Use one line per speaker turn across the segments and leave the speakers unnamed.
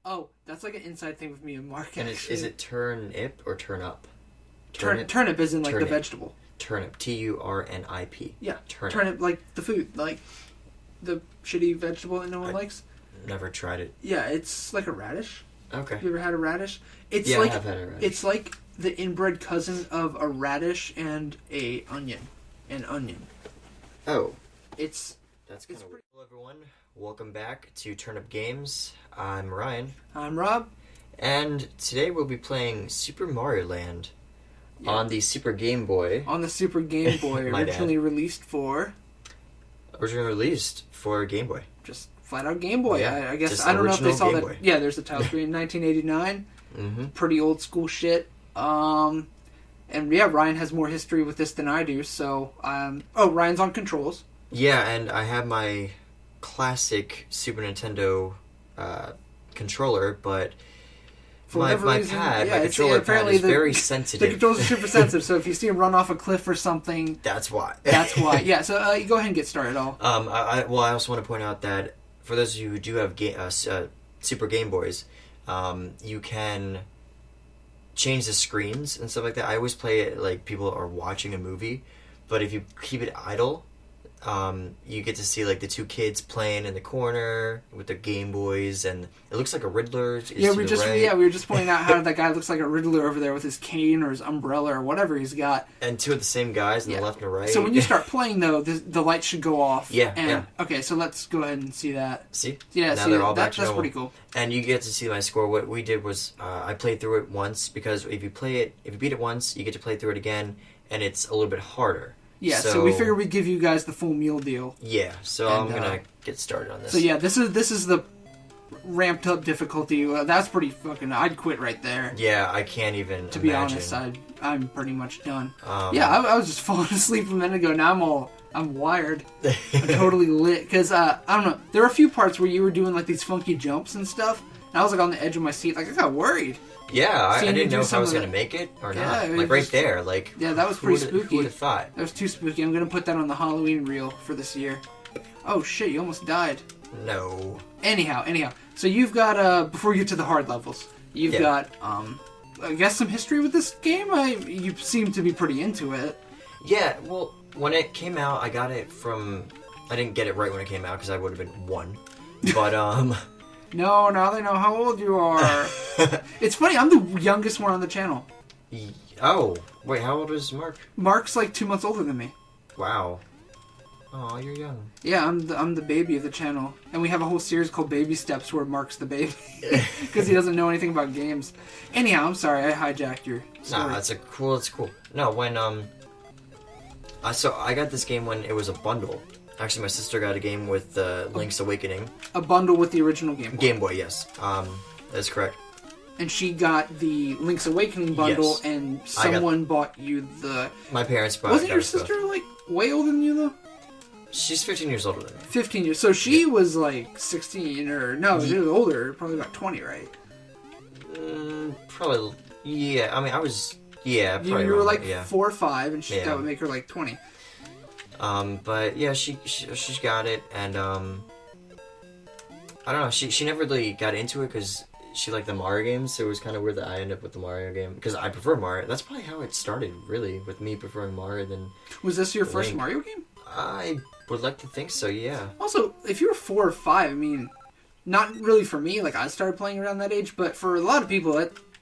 Oh, that's like an inside thing with me and Mark.
And is it turnip or turn up?
Turnip is in like the vegetable.
Turnip. Turnip.
Yeah. Turnip, like the food, like the shitty vegetable that no one likes.
Never tried it.
Yeah, it's like a radish.
Okay.
Have you ever had a radish? It's
I
like
have had a radish.
It's like the inbred cousin of a radish and an onion.
Oh.
That's
kind of weird. Hello everyone, welcome back to TurnipGames. I'm Ryan.
I'm Rob.
And today we'll be playing Super Mario Land on the Super Game Boy.
On the Super Game Boy, originally released for
Game Boy.
Just flat out Game Boy.
Yeah,
I guess I don't know if they saw that.
Boy.
Yeah, there's the title screen, 1989.
Mm-hmm.
Pretty old school shit. And yeah, Ryan has more history with this than I do. So, Ryan's on controls.
Yeah, and I have my classic Super Nintendo controller, but my controller pad is very sensitive.
The controls are super sensitive, so if you see him run off a cliff or something...
That's why.
Yeah, so you go ahead and get started,
I also want to point out that for those of you who do have Super Game Boys, you can change the screens and stuff like that. I always play it like people are watching a movie, but if you keep it idle... you get to see like the two kids playing in the corner with their Game Boys, and it looks like a Riddler.
We were just pointing out how that guy looks like a Riddler over there with his cane or his umbrella or whatever he's got.
And two of the same guys on the left and right.
So when you start playing though, the lights should go off.
Yeah.
Okay, so let's go ahead and see that.
See?
Yeah.
Now they're all back to
that's
normal.
pretty cool.
And you get to see my score. What we did was I played through it once because if you beat it once, you get to play through it again, and it's a little bit harder.
Yeah, so we figured we'd give you guys the full meal deal.
Yeah, so I'm gonna get started on this.
So yeah, this is the ramped up difficulty. That's pretty fucking... I'd quit right there.
Yeah, I can't even
To be honest, I'm pretty much done. I was just falling asleep a minute ago. Now I'm wired. I'm totally lit. Because, I don't know, there were a few parts where you were doing like these funky jumps and stuff. And I was like on the edge of my seat. Like, I got worried.
Yeah, I didn't know if I was going to make it or not. Like, right there. Like,
yeah, that was pretty spooky.
Who would have thought?
That was too spooky. I'm going to put that on the Halloween reel for this year. Oh, shit, you almost died.
No.
Anyhow. So you've got, before we get to the hard levels, you've got, I guess some history with this game? You seem to be pretty into it.
Yeah, well, when it came out, I got it from... I didn't get it right when it came out because I would have been 1. But,
No, now they know how old you are. It's funny, I'm the youngest one on the channel.
Oh, wait, how old is Mark?
Mark's like 2 months older than me.
Wow. Oh, you're young.
Yeah, I'm the baby of the channel. And we have a whole series called Baby Steps where Mark's the baby. Because he doesn't know anything about games. Anyhow, I'm sorry, I hijacked your story.
Nah, it's cool. No, when, so I got this game when it was a bundle. Actually, my sister got a game with Link's Awakening.
A bundle with the original Game Boy.
Game Boy, yes. That's correct.
And she got the Link's Awakening bundle, and someone bought you the...
My parents bought it.
Wasn't your sister, like, way older than you, though?
She's 15 years older than me.
15 years. So she was, like, 16, or... No, she was older. Probably about 20, right?
Probably... Yeah, I mean, I was... Yeah, probably.
You were, like, 4 or 5, and that would make her, like, 20.
But yeah, she got it, and I don't know. She never really got into it because she liked the Mario games. So it was kind of weird that I ended up with the Mario game because I prefer Mario. That's probably how it started, really, with me preferring Mario than.
Was this your first
Link.
Mario game?
I would like to think so. Yeah.
Also, if you were 4 or 5, I mean, not really for me. Like I started playing around that age, but for a lot of people,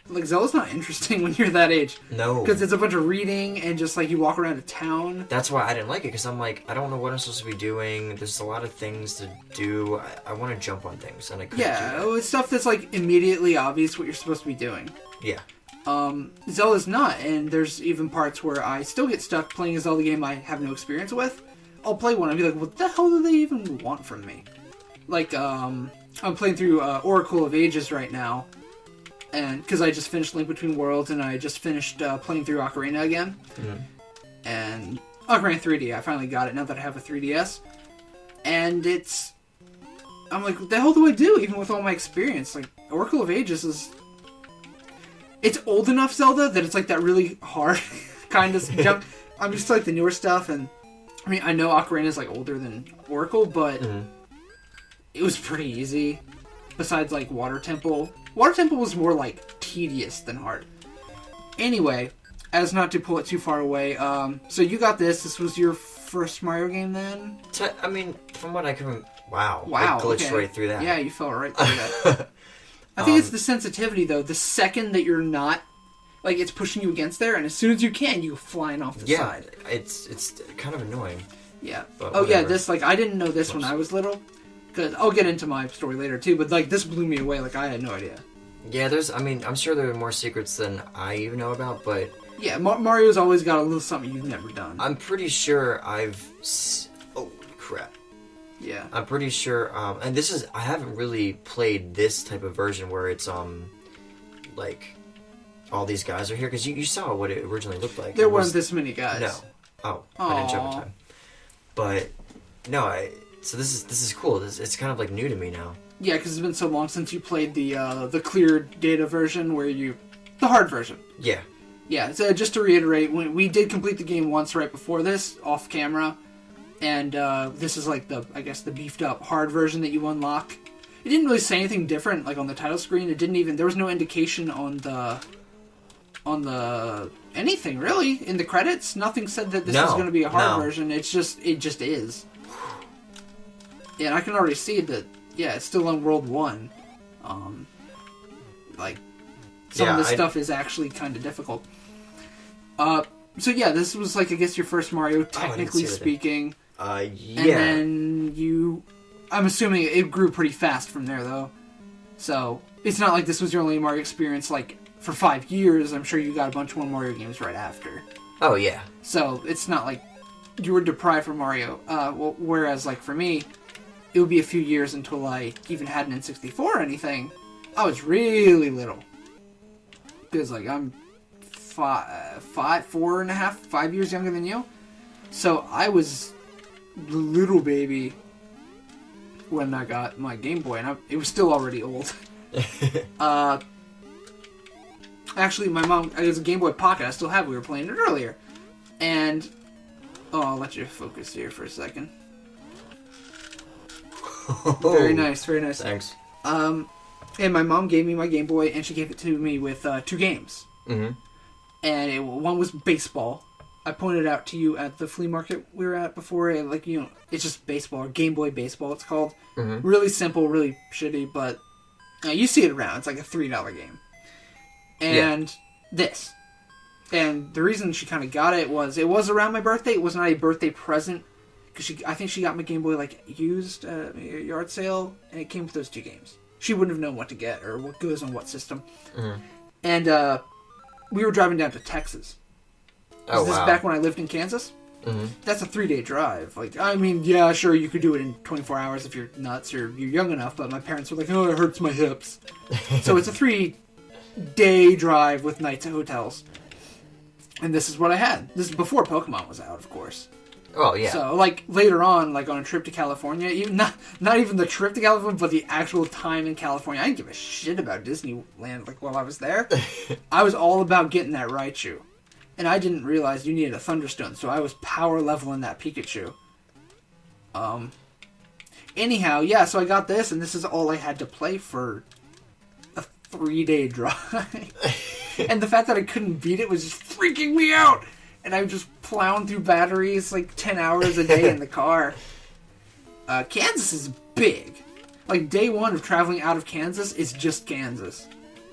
like Zelda's not interesting when you're that age.
No.
Because it's a bunch of reading and just like you walk around a town.
That's why I didn't like it, because I'm like, I don't know what I'm supposed to be doing. There's a lot of things to do. I want to jump on things, and I couldn't do that.
It's stuff that's like immediately obvious what you're supposed to be doing.
Yeah.
Zelda's not, and there's even parts where I still get stuck playing a Zelda game I have no experience with. I'll play one and be like, what the hell do they even want from me? Like, I'm playing through Oracle of Ages right now. And because I just finished Link Between Worlds, and I just finished playing through Ocarina again. Mm-hmm. And Ocarina 3D, I finally got it now that I have a 3DS. And I'm like, what the hell do I do, even with all my experience? Like, Oracle of Ages is... It's old enough Zelda that it's like that really hard kind of jump. I'm used to like the newer stuff, and I mean, I know Ocarina is like older than Oracle, but it was pretty easy. besides like Water Temple. Water Temple was more like tedious than hard. Anyway, as not to pull it too far away, so you got this. This was your first Mario game then?
I mean, from what I can... Wow.
Wow,
I glitched
okay.
right through that.
Yeah, you fell right through that. I think it's the sensitivity, though. The second that you're not... Like, it's pushing you against there, and as soon as you can, you go flying off the side.
Yeah, it's kind of annoying.
Yeah.
But
oh,
whatever.
yeah, this, like, I didn't know this when I was little. Because I'll get into my story later, too, but, like, this blew me away. Like, I had no idea.
Yeah, I'm sure there are more secrets than I even know about, but...
Yeah, Mario's always got a little something you've never done.
I'm pretty sure oh, crap.
Yeah.
I'm pretty sure, and I haven't really played this type of version where it's, like, all these guys are here, because you saw what it originally looked like.
There weren't this many guys.
No. Oh, I didn't jump in time. But, no, so this is cool. It's kind of, like, new to me now.
Yeah, because it's been so long since you played the clear data version the hard version.
Yeah.
Yeah, so just to reiterate, we did complete the game once right before this, off camera, and this is like the beefed up hard version that you unlock. It didn't really say anything different, like on the title screen. There was no indication on the anything really in the credits. Nothing said that this was going to be a hard version. It just is. Yeah, and I can already see that. Yeah, it's still on World 1. Like some of this stuff is actually kind of difficult. So yeah, this was like, I guess, your first Mario, technically speaking.
Yeah.
And then I'm assuming it grew pretty fast from there, though. So it's not like this was your only Mario experience, like, for 5 years. I'm sure you got a bunch more Mario games right after.
Oh, yeah.
So it's not like you were deprived from Mario. Whereas, like, for me, it would be a few years until I even had an N64 or anything. I was really little. Because, like, I'm 5 years younger than you. So I was the little baby when I got my Game Boy, and it was still already old. Actually, my mom, it was a Game Boy Pocket. I still have it. We were playing it earlier. And, I'll let you focus here for a second. Very nice, very nice.
Thanks.
And my mom gave me my Game Boy, and she gave it to me with 2 games.
Mm-hmm.
And one was baseball. I pointed out to you at the flea market we were at before. It's just baseball, or Game Boy Baseball, it's called.
Mm-hmm.
Really simple, really shitty, but you see it around. It's like a $3 game. And this. And the reason she kind of got it was around my birthday. It was not a birthday present. Because I think she got my Game Boy, like, used at a yard sale, and it came with those 2 games. She wouldn't have known what to get, or what goes on what system.
Mm-hmm.
And, we were driving down to Texas.
Oh,
this is back when I lived in Kansas.
Mm-hmm.
That's a 3-day drive. Like, I mean, yeah, sure, you could do it in 24 hours if you're nuts or you're young enough, but my parents were like, oh, it hurts my hips. So it's a 3-day drive with nights at hotels. And this is what I had. This is before Pokemon was out, of course.
Oh, yeah.
So, like, later on, like, on a trip to California, even not even the trip to California, but the actual time in California, I didn't give a shit about Disneyland, like, while I was there. I was all about getting that Raichu. And I didn't realize you needed a Thunderstone, so I was power leveling that Pikachu. Anyhow, yeah, so I got this, and this is all I had to play for a 3-day drive. And the fact that I couldn't beat it was just freaking me out! And I'm just plowing through batteries like 10 hours a day in the car. Kansas is big. Like, day 1 of traveling out of Kansas is just Kansas.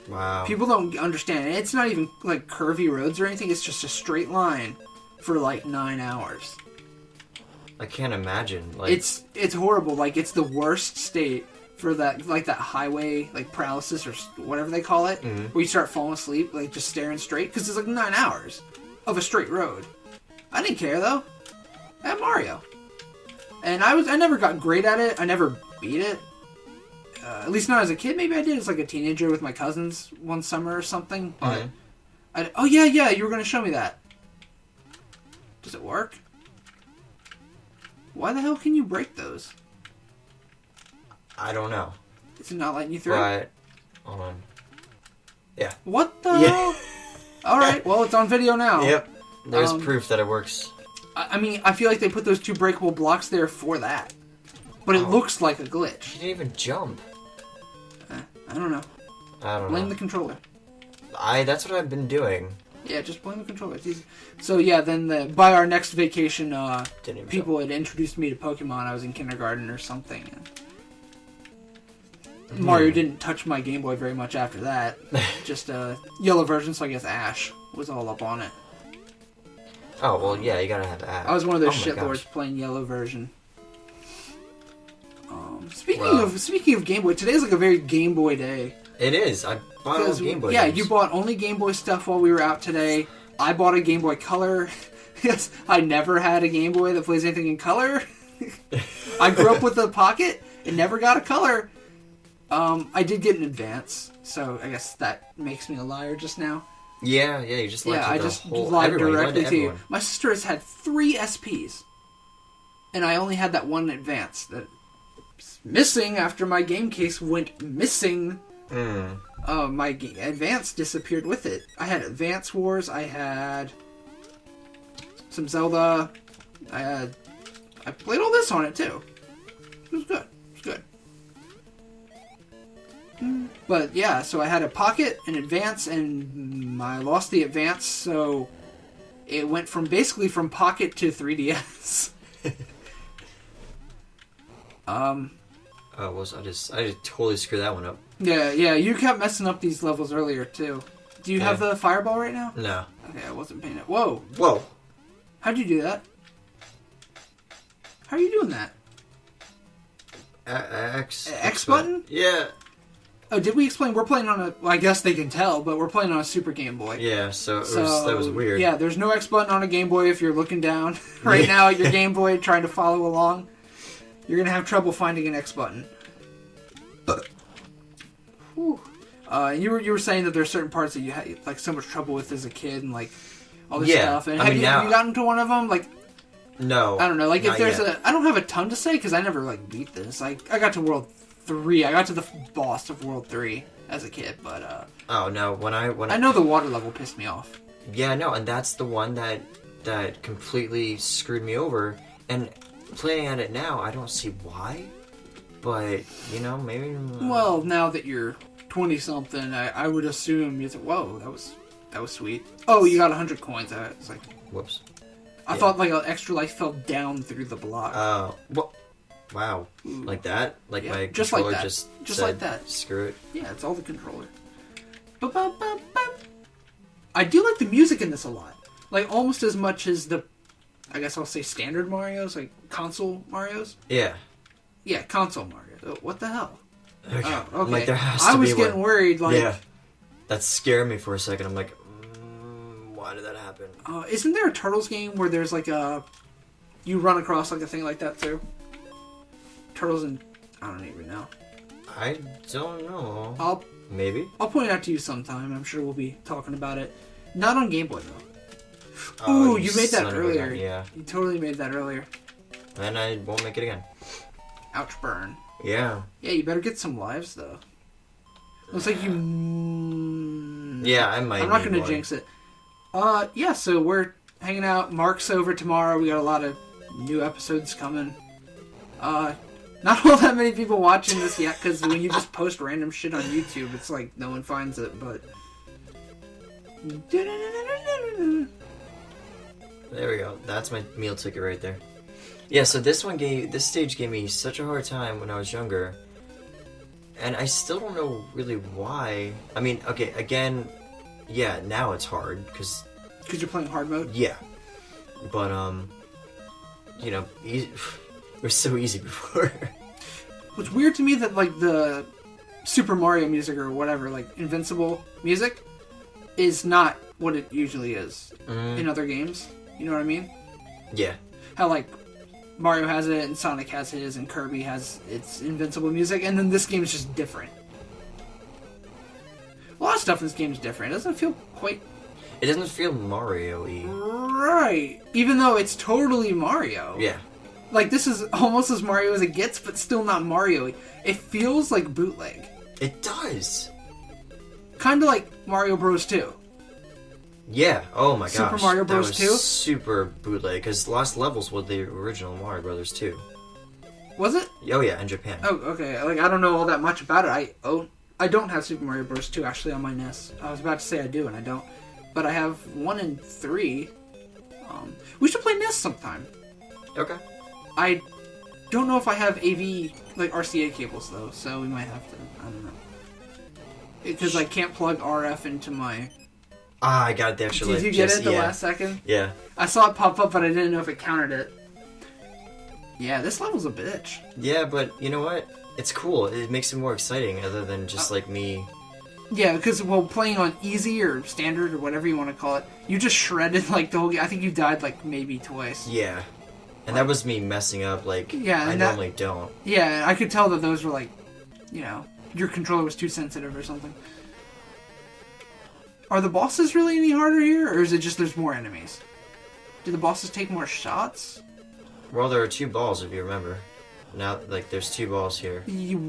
Wow. People
don't understand it. It's not even like curvy roads or anything. It's just a straight line for like 9 hours.
I can't imagine. Like,
it's horrible. Like, it's the worst state for that, like, that highway, like, paralysis or whatever they call it, where you start falling asleep, like, just staring straight, because it's like 9 hours of a straight road. I didn't care, though. I had Mario. And I never got great at it. I never beat it. At least not as a kid. Maybe I did as, like, a teenager with my cousins one summer or something. But oh, yeah, you were going to show me that. Does it work? Why the hell can you break those?
I don't know.
Is it not letting you through?
But, hold on. Yeah.
What the hell? Alright, well, it's on video now.
Yep. There's proof that it works.
I mean, I feel like they put those 2 breakable blocks there for that. But it looks like a glitch.
You didn't even jump.
I don't know.
I don't know.
Blame the controller.
That's what I've been doing.
Yeah, just blame the controller. It's easy. So yeah, then by our next vacation, people had introduced me to Pokemon. I was in kindergarten or something. And Mario didn't touch my Game Boy very much after that. Just a yellow version, so I guess Ash was all up on it.
Oh, well, yeah, you gotta have Ash.
I was one of those shitlords playing yellow version. Speaking of Game Boy, today's like a very Game Boy day.
It is. I bought all Game Boy games.
You bought only Game Boy stuff while we were out today. I bought a Game Boy Color. Yes, I never had a Game Boy that plays anything in color. I grew up with a Pocket and never got a color. I did get an Advance, so I guess that makes me a liar just now.
Yeah, you just lied to
I just lied directly to you. My sister has had 3 SPs, and I only had that one Advance that's missing after my game case went missing. My Advance disappeared with it. I had Advance Wars. I had some Zelda. I played all this on it too. It was good. But yeah, so I had a Pocket, an Advance, and I lost the Advance, so it went from Pocket to 3DS.
Oh, well, I just totally screwed that one up.
Yeah, you kept messing up these levels earlier too. Do you have the fireball right now?
No.
Okay, I wasn't paying it. Whoa. How'd you do that? How are you doing that? X button?
Yeah.
Oh, did we explain? We're playing on well, I guess they can tell, but we're playing on a Super Game Boy.
Yeah, so that was weird.
Yeah, there's no X button on a Game Boy if you're looking down right now at your Game Boy trying to follow along. You're going to have trouble finding an X button. You were saying that there's certain parts that you had like so much trouble with as a kid and like all this stuff. And have you gotten to one of them? Like,
no,
I don't know. Like if there's I don't have a ton to say because I never like beat this. I got to World 3. I got to the boss of World 3 as a kid, but
oh no, when I
know the water level pissed me off.
Yeah, no, and that's the one that completely screwed me over. And playing at it now, I don't see why, but maybe.
Well, now that you're 20-something, I would assume you think, whoa, that was sweet. Oh, you got 100 coins. It's like,
whoops.
I thought like an extra life fell down through the block.
Oh, well, wow, like that? Like my
just
controller
like that.
just
said,
like
that.
Screw it.
Yeah, it's all the controller. I do like the music in this a lot. Like almost as much as I guess I'll say standard Marios, like console Marios.
Yeah.
Yeah, console Mario. What the hell?
Okay.
Oh, okay.
Like there has to be
I was getting worried. Like,
yeah, that scared me for a second. I'm like, why did that happen?
Isn't there a Turtles game where there's like you run across like a thing like that too? Turtles and I don't even know.
I don't know. Maybe.
I'll point it out to you sometime. I'm sure we'll be talking about it. Not on Game Boy though.
Oh,
you made that earlier.
Yeah.
You totally made that earlier.
And I won't make it again.
Ouch, burn.
Yeah.
Yeah, you better get some lives though. Looks like you.
Yeah, I might.
I'm not gonna jinx it. Yeah. So we're hanging out. Mark's over tomorrow. We got a lot of new episodes coming. Not all that many people watching this yet, because when you just post random shit on YouTube, it's like no one finds it, but...
There we go. That's my meal ticket right there. Yeah, so this stage gave me such a hard time when I was younger, and I still don't know really why. I mean, okay, again, yeah, now it's hard, because
you're playing hard mode?
Yeah. But, it was so easy before.
What's weird to me that, like, the Super Mario music or whatever, like, Invincible music, is not what it usually is in other games. You know what I mean?
Yeah.
How, like, Mario has it, and Sonic has his, and Kirby has its Invincible music, and then this game is just different. A lot of stuff in this game is different. It doesn't feel quite...
It doesn't feel Mario-y.
Right. Even though it's totally Mario.
Yeah.
Like, this is almost as Mario as it gets, but still not Mario-y. It feels like bootleg.
It does.
Kind of like Mario Bros. 2.
Yeah. Oh my gosh.
Super Mario Bros. 2?
Super bootleg, because Lost Levels was the original Mario Brothers 2.
Was it?
Oh yeah, in Japan.
Oh, okay. Like, I don't know all that much about it. I don't have Super Mario Bros. 2 actually on my NES. I was about to say I do, and I don't. But I have 1 and 3. We should play NES sometime.
Okay.
I don't know if I have AV, like RCA cables, though, so we might have to. I don't know. Because I can't plug RF into my...
I got the extra.
Did you get it the last second?
Yeah.
I saw it pop up, but I didn't know if it counted it. Yeah, this level's a bitch.
Yeah, but you know what? It's cool. It makes it more exciting, other than just like me.
Yeah, because playing on easy or standard or whatever you want to call it, you just shredded like the whole game. I think you died like maybe twice.
Yeah, and that was me messing up. Like, I normally don't.
Yeah, I could tell that those were like, your controller was too sensitive or something. Are the bosses really any harder here, or is it just there's more enemies? Do the bosses take more shots?
Well, there are 2 balls, if you remember. Now, like, there's 2 balls here.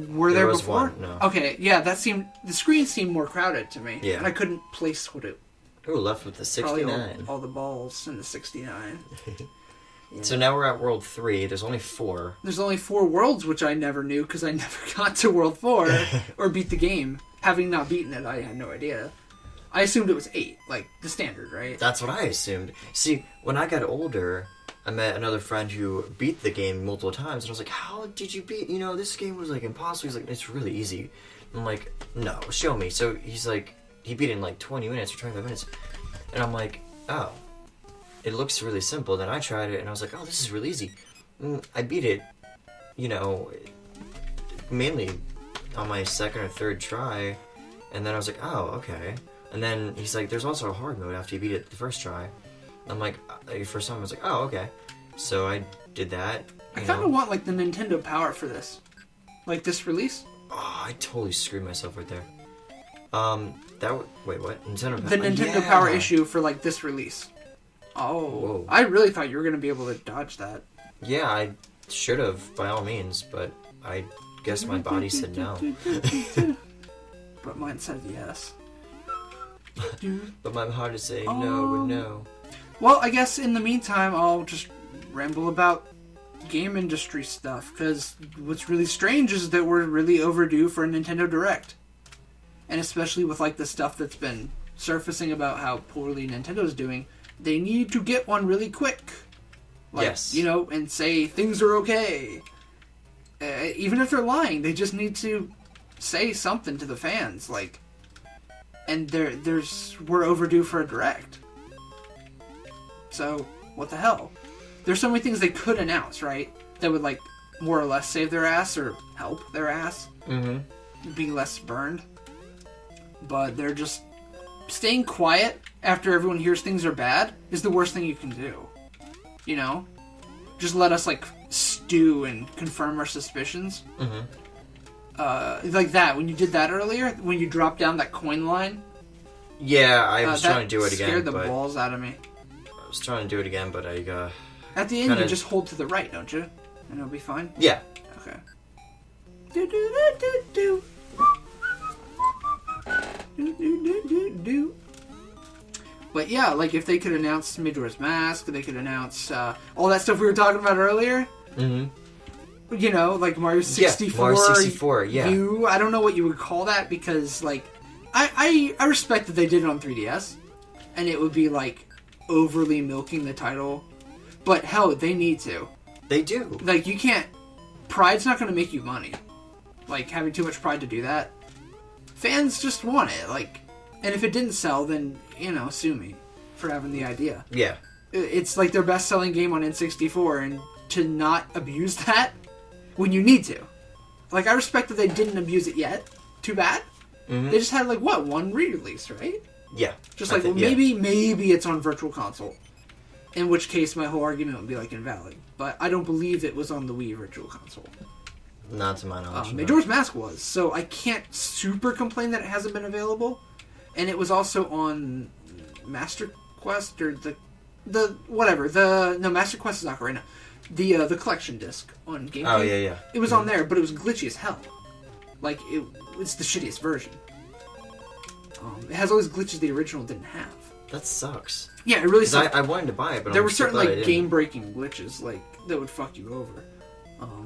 Were there
was
before?
One, no.
Okay, yeah, the screen seemed more crowded to me.
Yeah.
And I couldn't place what it...
Ooh, left with the 69.
Probably all the balls in the 69. Yeah.
So now we're at World 3. There's only 4.
There's only 4 worlds, which I never knew, because I never got to World 4, or beat the game. Having not beaten it, I had no idea. I assumed it was 8, like, the standard, right?
That's what I assumed. See, when I got older... I met another friend who beat the game multiple times, and I was like, how did you beat, this game was, like, impossible. He's like, it's really easy. I'm like, no, show me. So he's like, he beat it in, like, 20 minutes or 25 minutes. And I'm like, oh, it looks really simple. Then I tried it, and I was like, oh, this is really easy. And I beat it, mainly on my second or third try, and then I was like, oh, okay. And then he's like, there's also a hard mode after you beat it the first try. I'm like, first time I was like, oh, okay. So I did that.
I kind of want, like, the Nintendo Power for this. Like, this release.
Oh, I totally screwed myself right there. Wait, what? Nintendo Power?
The Nintendo Power issue for, like, this release. Oh. Whoa. I really thought you were going to be able to dodge that.
Yeah, I should have, by all means, but I guess my body said no.
But mine said yes.
But my heart is saying no and no.
Well, I guess in the meantime, I'll just ramble about game industry stuff, because what's really strange is that we're really overdue for a Nintendo Direct. And especially with, like, the stuff that's been surfacing about how poorly Nintendo's doing, they need to get one really quick. Like,
yes.
And say things are okay. Even if they're lying, they just need to say something to the fans, like... And we're overdue for a Direct. So, what the hell? There's so many things they could announce, right? That would, like, more or less save their ass or help their ass. Mm-hmm. Be less burned. But they're just... Staying quiet after everyone hears things are bad is the worst thing you can do. Just let us, like, stew and confirm our suspicions. Mm-hmm. Like that, when you did that earlier, when you dropped down that coin line.
Yeah, I was trying to do it again.
Scared the balls out of me.
I was trying to do it again, but I got...
At the end, you just hold to the right, don't you? And it'll be fine?
Yeah.
Okay. Do-do-do-do-do. Do-do-do-do-do. But yeah, like if they could announce Majora's Mask, they could announce all that stuff we were talking about earlier. Mm-hmm. Like Mario 64.
Yeah, Mario 64, yeah.
I don't know what you would call that, because, like, I respect that they did it on 3DS. And it would be, like, overly milking the title. But, hell, they need to.
They do.
Like, you can't... Pride's not going to make you money. Like, having too much pride to do that. Fans just want it, like... And if it didn't sell, then, sue me for having the idea.
Yeah.
It's, like, their best-selling game on N64, and to not abuse that when you need to. Like, I respect that they didn't abuse it yet. Too bad. Mm-hmm. They just had, like, one re-release, right?
Yeah.
Just like, maybe it's on Virtual Console. In which case, my whole argument would be, like, invalid. But I don't believe it was on the Wii Virtual Console.
Not to my knowledge.
Majora's Mask was, so I can't super complain that it hasn't been available. And it was also on Master Quest, or Master Quest is Ocarina. The collection disc on GameCube.
Oh, yeah.
It was on there, but it was glitchy as hell. Like, it's the shittiest version. It has all these glitches the original didn't have.
That sucks.
Yeah, it really sucks.
I wanted to buy it, but
there were certain, like, game-breaking glitches, like, that would fuck you over.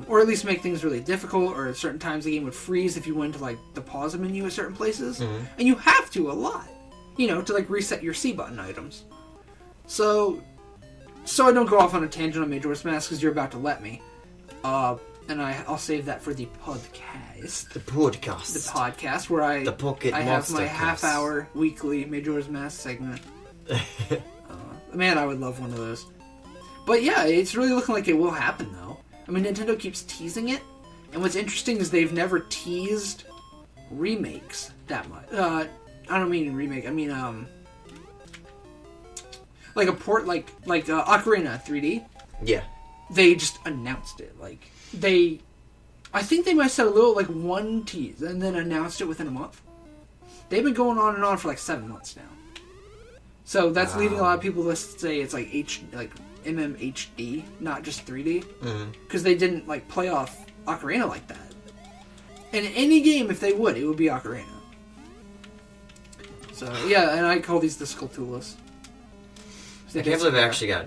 Or at least make things really difficult, or at certain times the game would freeze if you went to like the pause menu at certain places.
Mm-hmm.
And you have to a lot, to like reset your C button items. So I don't go off on a tangent on Majora's Mask because you're about to let me. And I'll save that for the podcast.
The podcast.
The podcast where I have my half-hour weekly Majora's Mask segment. Man, I would love one of those. But yeah, it's really looking like it will happen though. I mean, Nintendo keeps teasing it, and what's interesting is they've never teased remakes that much. I don't mean remake. I mean like a port, like Ocarina 3D.
Yeah.
They just announced it. Like I think they might have said a little like one tease and then announced it within a month. They've been going on and on for like 7 months now. So that's leading a lot of people to say it's like MMHD, not just 3D, because they didn't like play off Ocarina like that. In any game, if they would, it would be Ocarina. So yeah, and I call these the Skulltulas.
I can't believe I actually got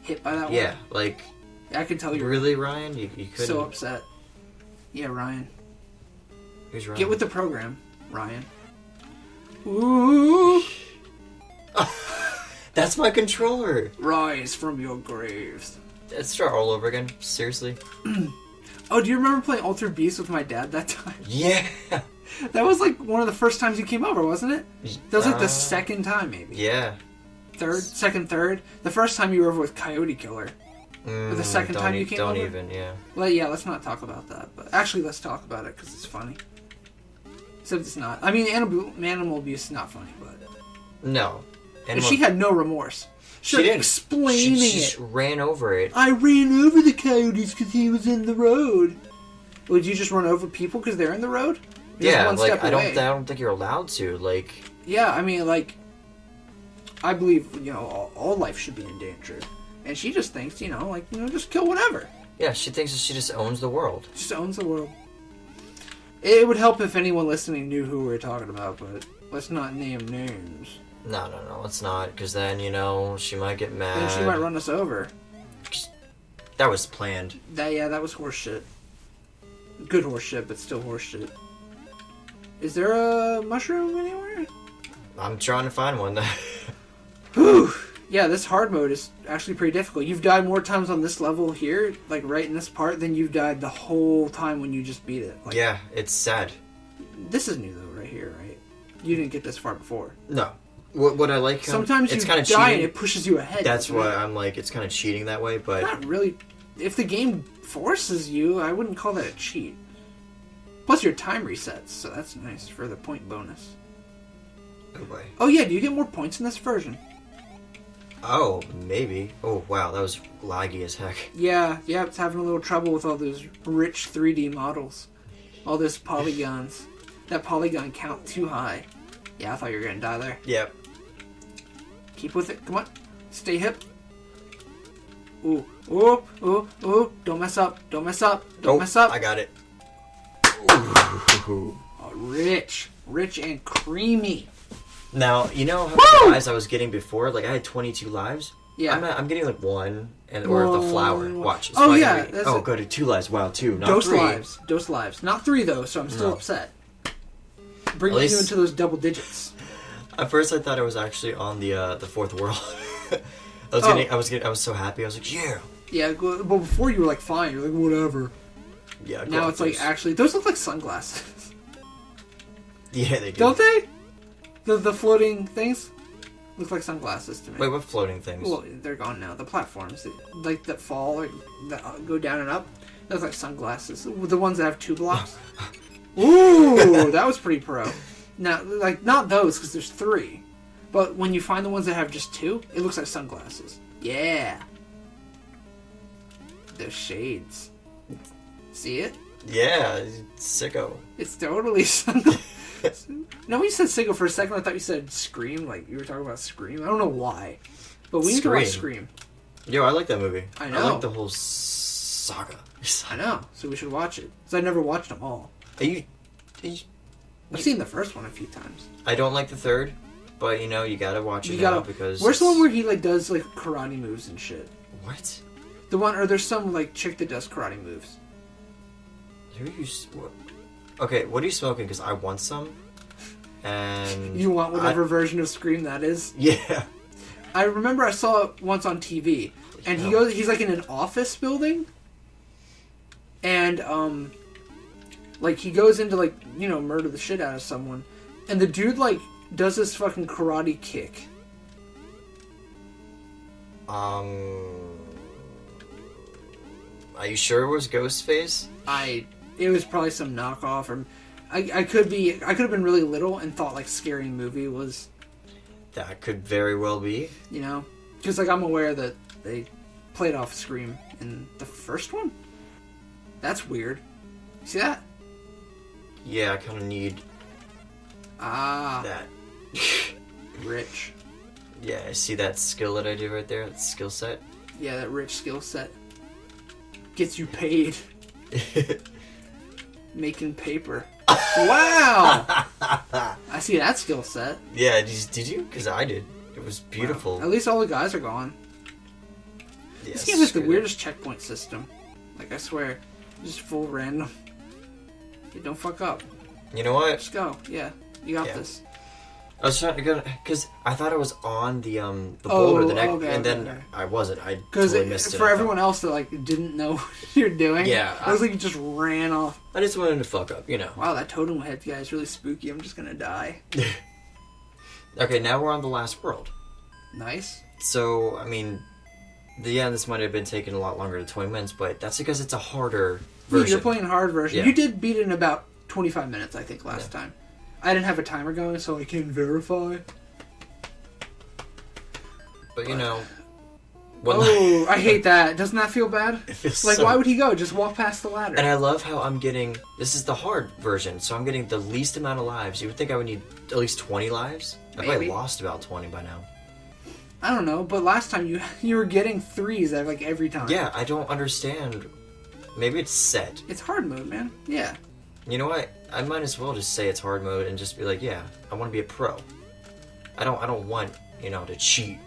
hit by that one.
Yeah, like
I can tell you.
Really, Ryan? You couldn't.
So upset. Yeah, Ryan.
Who's Ryan?
Get with the program, Ryan. Ooh.
That's my controller.
Rise from your graves.
Let's start all over again. Seriously.
Oh, do you remember playing Altered Beast with my dad that time?
Yeah.
That was like one of the first times you came over, wasn't it? That was like the second time, maybe.
Yeah.
Third. The first time you were over with Coyote Killer. Or the second time you came over.
Don't even, yeah.
Well, yeah, let's not talk about that. But actually, let's talk about it because it's funny. Except it's not. I mean, animal abuse is not funny, but
no.
And she had no remorse.
She didn't.
Explaining
she just ran over it.
I ran over the coyotes because he was in the road. Would you just run over people because they're in the road?
Yeah, like I don't think you're allowed to. Like.
Yeah, I mean, like, I believe all life should be endangered, and she just thinks just kill whatever.
Yeah, she thinks that she just owns the world.
She just owns the world. It would help if anyone listening knew who we were talking about, but let's not name names.
No, let's not, because then, she might get mad.
And she might run us over.
That was planned.
That was horseshit. Good horseshit, but still horseshit. Is there a mushroom anywhere?
I'm trying to find one.
Whew! Yeah, this hard mode is actually pretty difficult. You've died more times on this level here, like right in this part, than you've died the whole time when you just beat it. Like,
yeah, it's sad.
This is new, though, right here, right? You didn't get this far before.
No. What I like...
Sometimes
it's
you
kind of
die
cheating.
And it pushes you ahead.
That's why I'm like, it's kind of cheating that way, but...
Not really. If the game forces you, I wouldn't call that a cheat. Plus your time resets, so that's nice for the point bonus.
Oh boy.
Oh yeah, do you get more points in this version?
Oh, maybe. Oh wow, that was laggy as heck.
Yeah, it's having a little trouble with all those rich 3D models. All those polygons. That polygon count too high. Yeah, I thought you were gonna die there.
Yep.
Keep with it. Come on. Stay hip. Ooh. Don't mess up. Don't mess up. Don't mess up.
I got it.
Oh, rich and creamy.
Now, you know how many lives I was getting before? Like, I had 22 lives.
Yeah.
I'm getting like one, or the flower. Watch.
So yeah.
Good. 2 lives. Wow, 2, not 3.
Dose lives. Not 3, though, so I'm still upset. Bringing you into those double digits.
At first, I thought I was actually on the 4th world. I was so happy. I was like, yeah.
Yeah, well, before you were like, fine. You're like, whatever.
Yeah.
Now it's like, actually, those look like sunglasses.
Yeah, they do.
Don't they? The floating things look like sunglasses to me.
Wait, what floating things?
Well, they're gone now. The platforms, that fall or that go down and up, they look like sunglasses. The ones that have 2 blocks. Ooh, that was pretty pro. Now, like, not those, because there's 3. But when you find the ones that have just 2, it looks like sunglasses. Yeah. Those shades. See it?
Yeah, sicko.
It's totally sunglasses. No, when you said sicko for a second, I thought you said Scream, like you were talking about Scream. I don't know why. But we need to watch Scream.
Yo, I like that movie.
I know.
I like the whole saga.
I know, so we should watch it. Because I never watched them all. I've seen the first one a few times.
I don't like the 3rd, but you gotta watch it now because...
Where's the one where he does karate moves and shit?
What?
The one, or there's some like chick that does karate moves.
Who you? What? Okay, what are you smoking? Because I want some. And
You want whatever version of Scream that is?
Yeah.
I remember I saw it once on TV, and he's like in an office building, and like he goes into like, you know, murder the shit out of someone, and the dude like does this fucking karate kick.
Are you sure it was Ghostface?
It was probably some knockoff, or I could have been really little and thought like Scary Movie was.
That could very well be.
You know, because like I'm aware that they played off Scream in the first one. That's weird. See that?
Yeah, I kind of need that.
Rich.
Yeah, I see that skill that I do right there. That skill set.
Yeah, that rich skill set gets you paid. Making paper. Wow! I see that skill set.
Yeah, did you? Because I did. It was beautiful.
Wow. At least all the guys are gone.
Yes,
This game has the weirdest checkpoint system. Like, I swear. Just full random. Hey, don't fuck up.
You know what?
Just go. Yeah, you got this.
I was trying to go because I thought I was on the boulder the next, and then I wasn't. I totally missed it.
For everyone else that like didn't know what you're doing,
yeah,
I was like, you just ran off.
I just wanted to fuck up, you know.
Wow, that totem head guy is really spooky. I'm just gonna die.
Okay, now we're on the last world.
Nice.
So I mean, this might have been taking a lot longer than 20 minutes, but that's because it's a harder version.
You're playing hard version.
Yeah.
You did beat it in about 25 minutes, I think, last time. I didn't have a timer going, so I can verify.
But you know...
I hate that. Doesn't that feel bad?
It feels
like, why would he go? Just walk past the ladder.
And I love how I'm getting... This is the hard version, so I'm getting the least amount of lives. You would think I would need at least 20 lives? I've probably lost about 20 by now.
I don't know, but last time you were getting 3s like every time.
Yeah, I don't understand. Maybe it's set.
It's hard mode, man. Yeah.
You know what? I might as well just say it's hard mode and just be like, yeah, I want to be a pro. I don't want, you know, to cheat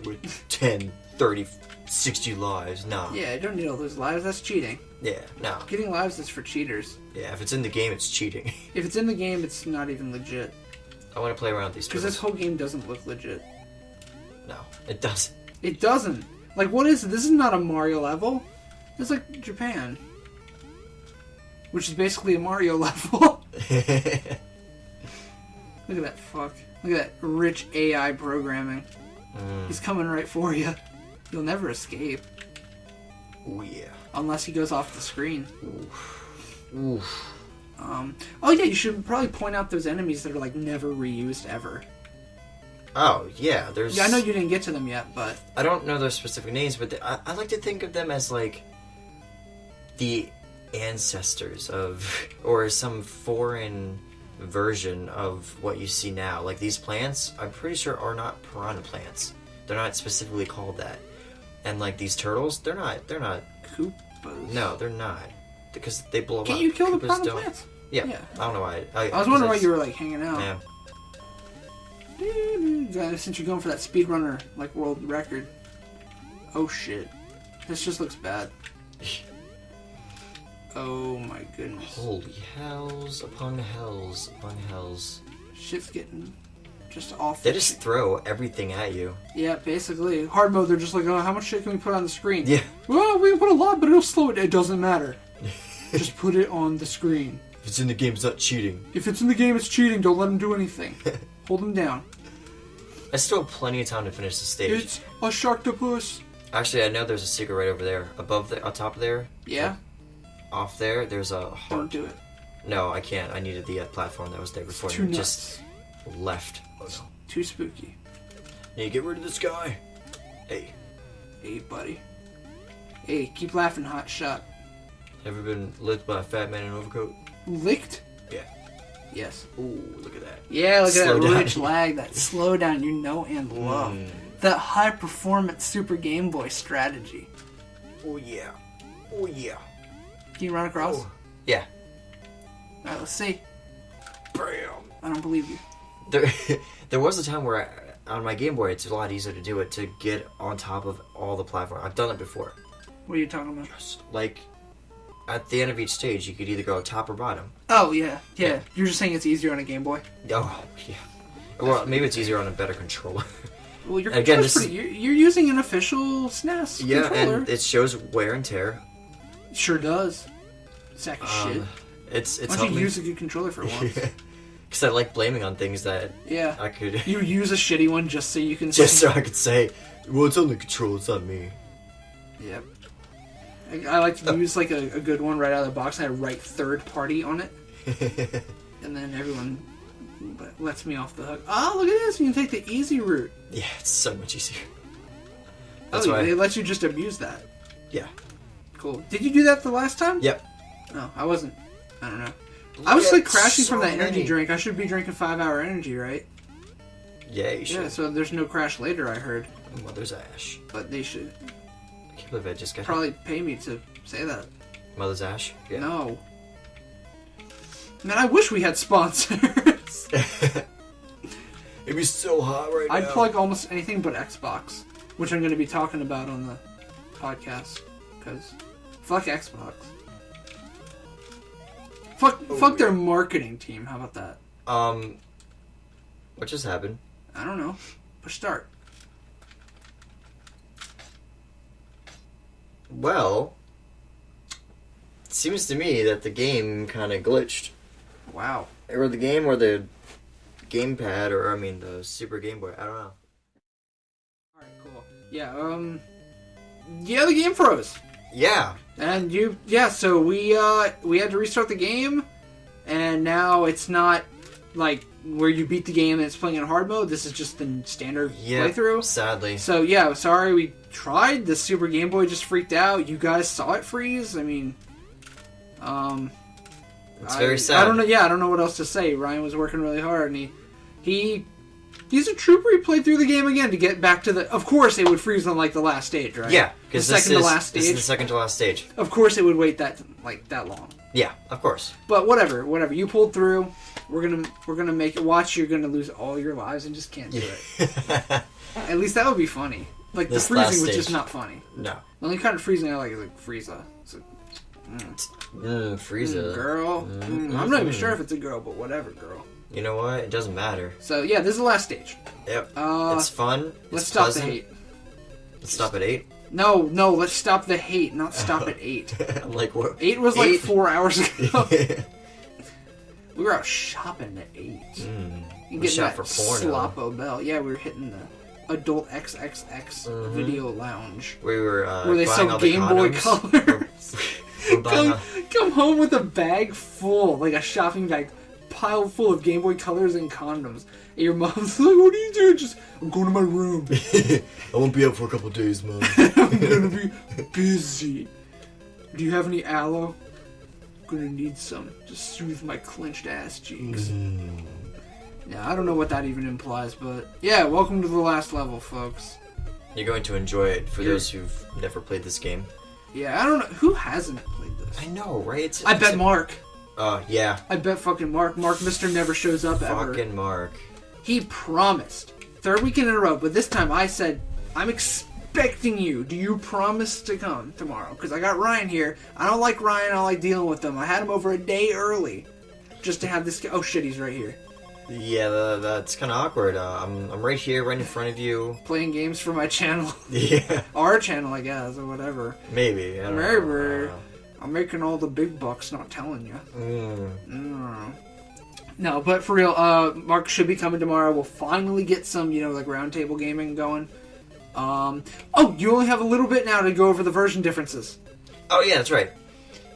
with 10, 30, 60 lives. Nah.
Yeah, I don't need all those lives. That's cheating.
Yeah, no.
Getting lives is for cheaters.
Yeah, if it's in the game, it's cheating.
If it's in the game, it's not even legit.
I want to play around with these
because this whole game doesn't look legit.
No, it doesn't.
It doesn't. Like, what is it? This is not a Mario level. It's like Japan. Which is basically a Mario level. Look at that fuck. Look at that rich AI programming. He's coming right for you. You'll never escape.
Oh yeah.
Unless he goes off the screen.
Oof.
Oh yeah, you should probably point out those enemies that are like never reused ever.
Oh yeah, there's...
Yeah, I know you didn't get to them yet, but...
I don't know their specific names, but I like to think of them as like the ancestors of, or some foreign version of what you see now. Like these plants, I'm pretty sure are not piranha plants. They're not specifically called that. And like these turtles, they're not.
Koopas.
No, they're not. Because they blow up.
Can't you kill
Koopas
the piranha
don't.
plants?
Yeah. I don't know why.
I was wondering why you were like hanging out.
Yeah.
Since you're going for that speedrunner like world record. Oh shit. This just looks bad. Oh my goodness.
Holy hells upon hells upon hells.
Shit's getting just off.
They just throw everything at you.
Yeah, basically. Hard mode, they're just like, oh, how much shit can we put on the screen?
Yeah.
Well, we can put a lot, but it'll slow it. It doesn't matter. Just put it on the screen.
If it's in the game, it's not cheating.
If it's in the game, it's cheating. Don't let him do anything. Hold him down.
I still have plenty of time to finish the stage.
It's a sharktopus.
Actually, I know there's a secret right over there. Above there, on top of there.
Yeah?
Off there, there's a heart.
Don't do it.
No, I can't. I needed the platform that was there before.
Too nuts.
Just left. Oh no.
Too spooky.
Need to get rid of this guy. Hey.
Hey, buddy. Hey, keep laughing, hot shot.
Ever been licked by a fat man in an overcoat?
Licked?
Yeah.
Yes.
Ooh, look at that.
Yeah, look
Slow
at that
down.
rich lag, that slowdown you know and love. That high performance Super Game Boy strategy.
Oh yeah. Oh yeah.
Can you run across?
Oh. Yeah.
Alright, let's see.
Bam.
I don't believe you.
There was a time where on my Game Boy it's a lot easier to do it, to get on top of all the platforms. I've done it before.
What are you talking about?
Like, at the end of each stage, you could either go top or bottom.
Oh, yeah. You're just saying it's easier on a Game Boy?
Oh, yeah. Well, maybe it's easier on a better controller.
Well, your controller's you're using an official SNES controller.
And it shows wear and tear.
It sure does. Sack of shit.
It's
Why don't you use a good controller for once?
Because I like blaming on things that I could...
You use a shitty one just so you can...
Just so I could say, well, it's on the controller, it's not me.
Yep. I like to use like a good one right out of the box, and I write third party on it. And then everyone lets me off the hook. Oh, look at this! You can take the easy route.
Yeah, it's so much easier.
That's why they let you just abuse that.
Yeah.
Cool. Did you do that the last time?
Yep.
No, I wasn't. I don't know. I was like crashing from that energy drink. I should be drinking 5-hour energy, right?
Yeah, you should.
Yeah, so there's no crash later, I heard.
Mother's Ash.
But they should
I can't believe I just got
probably pay me to say that.
Mother's Ash? Yeah.
No. Man, I wish we had sponsors.
It'd be so hot right now.
I'd plug almost anything but Xbox, which I'm going to be talking about on the podcast. Because fuck Xbox. Fuck their marketing team. How about that?
What just happened?
I don't know. Push start.
Well, it seems to me that the game kind of glitched.
Wow.
Or the game, or the gamepad, or the Super Game Boy. I don't know.
All right, cool. Yeah. The game froze.
Yeah.
And so we had to restart the game, and now it's not like where you beat the game and it's playing in hard mode. This is just the standard playthrough.
Sadly.
So yeah, sorry we tried. The Super Game Boy just freaked out. You guys saw it freeze. It's
very sad.
I don't know. Yeah, I don't know what else to say. Ryan was working really hard, and he's a trooper. He played through the game again to get back to the... Of course, it would freeze on, like, the last stage, right?
Yeah, because
this is
the second to last stage.
Of course it would wait that long.
Yeah, of course.
But whatever. You pulled through. We're gonna make it. Watch, you're gonna lose all your lives and just can't do it. At least that would be funny. Like, the freezing was just not funny.
No.
The only kind of freezing I like is, like, Frieza. So,
Frieza.
Girl. I'm not even sure if it's a girl, but whatever, girl.
You know what? It doesn't matter.
So, yeah, this is the last stage.
Yep. It's fun.
Let's stop the hate.
Let's stop at 8?
No, let's stop the hate, not stop at 8.
I'm like, what?
8 was like 4 hours ago. We were out shopping at 8.
We shop for porno.
Sloppo Bell. Yeah, we were hitting the adult XXX video lounge.
We were
where they sell Game Boy colors. Come home with a bag full, like a shopping bag, pile full of Game Boy colors and condoms. And your mom's like, "What are you doing?" I'm going to my room.
I won't be up for a couple days, Mom.
I'm gonna be busy. Do you have any aloe? I'm gonna need some to soothe my clenched ass cheeks. Yeah, I don't know what that even implies, but yeah, welcome to the last level, folks.
You're going to enjoy it for those who've never played this game.
Yeah, I don't know. Who hasn't played this?
I know, right?
I bet Mark.
Yeah.
I bet fucking Mark. Mark Mr. Never shows up ever.
Fucking Mark.
He promised. Third weekend in a row, but this time I said, I'm expecting you. Do you promise to come tomorrow? Because I got Ryan here. I don't like Ryan. I don't like dealing with him. I had him over a day early just to have this... Oh, shit, he's right here.
Yeah, that's kind of awkward. I'm right here, right in front of you.
Playing games for my channel.
Yeah.
Our channel, I guess, or whatever.
Maybe. I don't know.
I'm making all the big bucks, not telling you. No, but for real, Mark should be coming tomorrow. We'll finally get some, like roundtable gaming going. You only have a little bit now to go over the version differences.
Oh, yeah, that's right.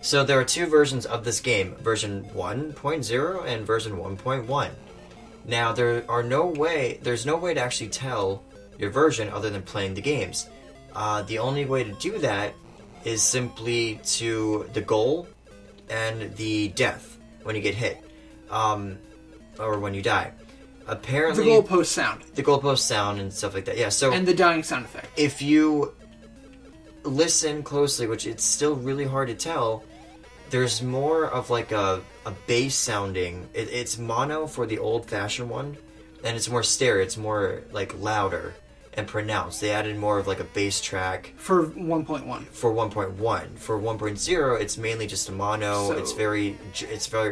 So there are 2 versions of this game, version 1.0 and version 1.1. Now, there's no way to actually tell your version other than playing the games. The only way to do that is simply to the goal and the death when you get hit. Or when you die. Apparently...
The goalpost sound.
The goalpost sound and stuff like that, yeah. So
and the dying sound effect.
If you listen closely, which it's still really hard to tell, there's more of like a bass sounding. It's mono for the old-fashioned one, and it's more stereo. It's more like louder. and pronounced. They added more of like a bass track
For 1.1.
for 1.1. For 1.0, it's mainly just a mono.
So-
it's very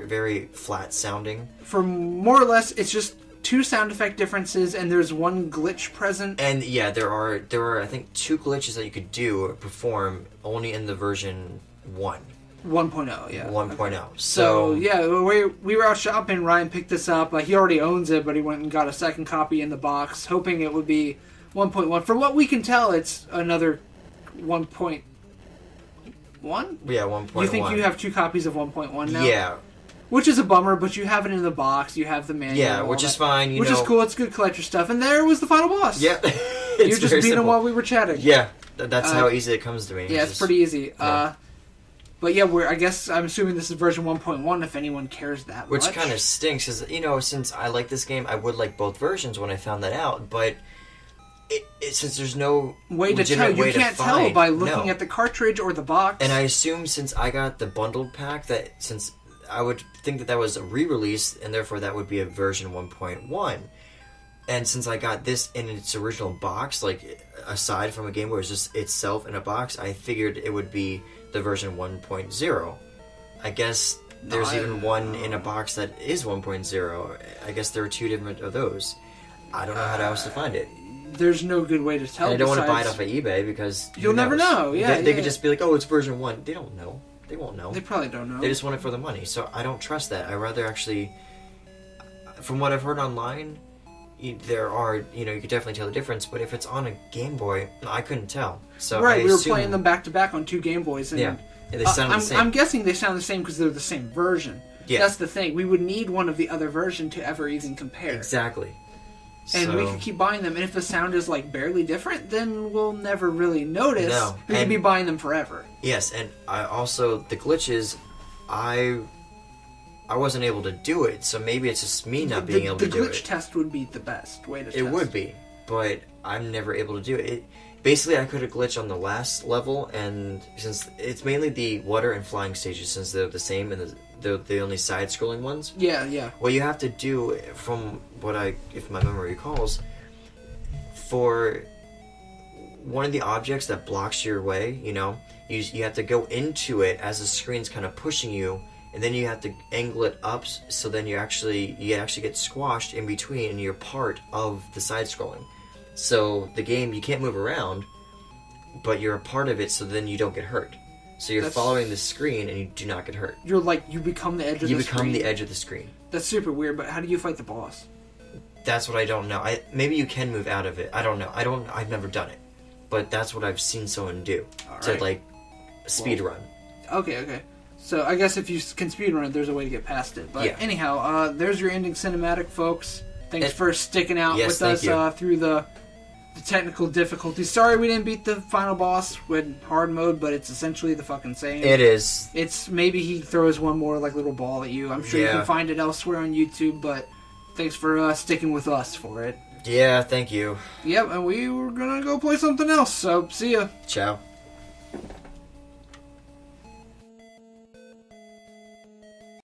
very flat sounding.
For more or less, it's just 2 sound effect differences, and there's 1 glitch present.
And yeah, there are I think 2 glitches that you could do or perform only in the version 1.
1.0, yeah.
1.0.
Okay.
So
So, yeah, we were out shopping. Ryan picked this up. He already owns it, but he went and got a second copy in the box, hoping it would be 1.1. From what we can tell, it's another 1.1?
yeah, 1.1.
You think you have 2 copies of 1.1 now?
Yeah.
Which is a bummer, but you have it in the box. You have the manual.
Yeah,
and all
which is
that.
fine.
Which is cool. It's good collector stuff. And there was the final boss.
Yep.
You just beat him while we were chatting.
Yeah, that's how easy it comes to me.
Yeah, it's pretty easy.
Yeah.
But yeah, I guess I'm assuming this is version 1.1 if anyone cares that
Which
much.
kind of stinks, because, since I like this game, I would like both versions when I found that out, but since there's no
way to tell.
legitimate way
You can't
to
tell
find,
by looking
no.
at the cartridge or the box.
And I assume since I got the bundled pack, that since I would think that was a re-release, and therefore that would be a version 1.1. And since I got this in its original box, like, aside from a game where it's just itself in a box, I figured it would be the version 1.0. I guess there's even one in a box that is 1.0. I guess there are 2 different of those. I don't know how else to find it.
There's no good way to tell.
And I don't want to buy it off of eBay because
you'll never know. Yeah,
they could just be like, "Oh, it's version 1." They don't know. They won't know.
They probably don't know.
They just want it for the money. So I don't trust that. I rather actually, from what I've heard online, there are, you could definitely tell the difference. But if it's on a Game Boy, I couldn't tell. So
right,
I
we were
assume,
playing them back to back on 2 Game Boys, and
Yeah, they sound the same.
I'm guessing they sound the same because they're the same version.
Yeah.
That's the thing. We would need one of the other version to ever even compare.
Exactly.
And we could keep buying them, and if the sound is like barely different, then we'll never really notice.
No,
We could be buying them forever.
Yes, and I also the glitches, I wasn't able to do it, so maybe it's just me not being able to do
The glitch
it.
test would be the best way to test.
It would be, but I'm never able to do it. Basically, I could have glitched on the last level, and since it's mainly the water and flying stages, since they're the same and they're the only side-scrolling ones.
Yeah, yeah.
What you have to do, from what if my memory recalls, for one of the objects that blocks your way, you have to go into it as the screen's kind of pushing you, and then you have to angle it up, so then you actually get squashed in between, and you're part of the side-scrolling. So the game, you can't move around, but you're a part of it, so then you don't get hurt. So you're following the screen, and you do not get hurt.
You become the edge of the screen.
You become the edge of the screen.
That's super weird, but how do you fight the boss?
That's what I don't know. Maybe you can move out of it. I don't know. I've never done it. But that's what I've seen someone do. To, like, speed run.
Okay. So I guess if you can speedrun it, there's a way to get past it. But
Yeah.
anyhow, there's your ending cinematic, folks. Thanks for sticking out
Yes,
with us
thank you.
through the technical difficulties. Sorry we didn't beat the final boss with hard mode, but it's essentially the fucking same.
It is.
It's maybe he throws one more like little ball at you. I'm sure you
Yeah.
can find it elsewhere on YouTube, but thanks for sticking with us for it.
Yeah, thank you.
Yep, and we were gonna go play something else, so see ya.
Ciao.